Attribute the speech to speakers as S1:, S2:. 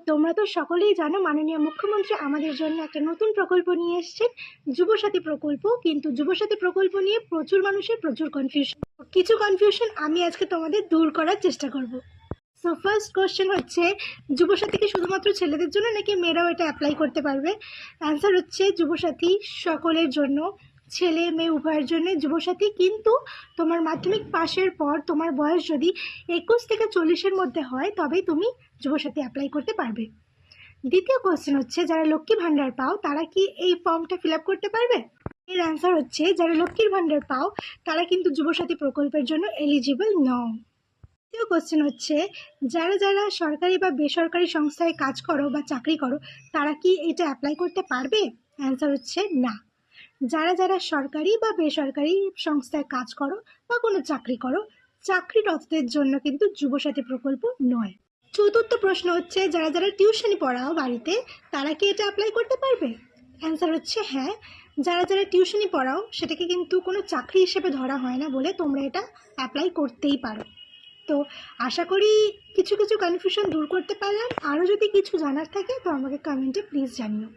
S1: তোমরা তো সকলেই জানো মাননীয় মুখ্যমন্ত্রী আমাদের জন্য একটা নতুন প্রকল্প নিয়ে এসেছেন, যুবসাথী প্রকল্প। কিন্তু যুবসাথী প্রকল্প নিয়ে প্রচুর মানুষের প্রচুর কনফিউশন। কিছু কনফিউশন আমি আজকে তোমাদের দূর করার চেষ্টা করব। সো ফার্স্ট কোশ্চেন হচ্ছে, যুবসাথী কি শুধুমাত্র ছেলেদের জন্য নাকি মেয়েরাও এটা অ্যাপ্লাই করতে পারবে? অ্যান্সার হচ্ছে যুবসাথী সকলের জন্য, ছেলে মেয়ে উভয়ের জন্য যুবসাথী। কিন্তু তোমার মাধ্যমিক পাশের পর তোমার বয়স যদি 21 থেকে 40-এর মধ্যে হয় তবেই তুমি যুবসাথী অ্যাপ্লাই করতে পারবে। দ্বিতীয় কোশ্চেন হচ্ছে, যারা লক্ষ্মী ভাণ্ডার পাও তারা কি এই ফর্মটা ফিল আপ করতে পারবে? এর অ্যান্সার হচ্ছে যারা লক্ষ্মীর ভাণ্ডার পাও তারা কিন্তু যুবসাথী প্রকল্পের জন্য এলিজিবল নও। তৃতীয় কোশ্চেন হচ্ছে, যারা যারা সরকারি বা বেসরকারি সংস্থায় কাজ করো বা চাকরি করো তারা কি এটা অ্যাপ্লাই করতে পারবে? অ্যান্সার হচ্ছে না। যারা যারা সরকারি বা বেসরকারি সংস্থায় কাজ করো বা কোনো চাকরি করো, চাকরিরতদের জন্য কিন্তু যুবসাথী প্রকল্প নয়। চতুর্থ প্রশ্ন হচ্ছে, যারা যারা টিউশনি পড়াও বাড়িতে তারা কি এটা অ্যাপ্লাই করতে পারবে? অ্যান্সার হচ্ছে হ্যাঁ। যারা যারা টিউশনি পড়াও সেটাকে কিন্তু কোনো চাকরি হিসেবে ধরা হয় না বলে তোমরা এটা অ্যাপ্লাই করতেই পারো। তো আশা করি কিছু কিছু কনফিউশন দূর করতে পারলাম। আরও যদি কিছু জানার থাকে তো আমাকে কমেন্টে প্লিজ জানিও।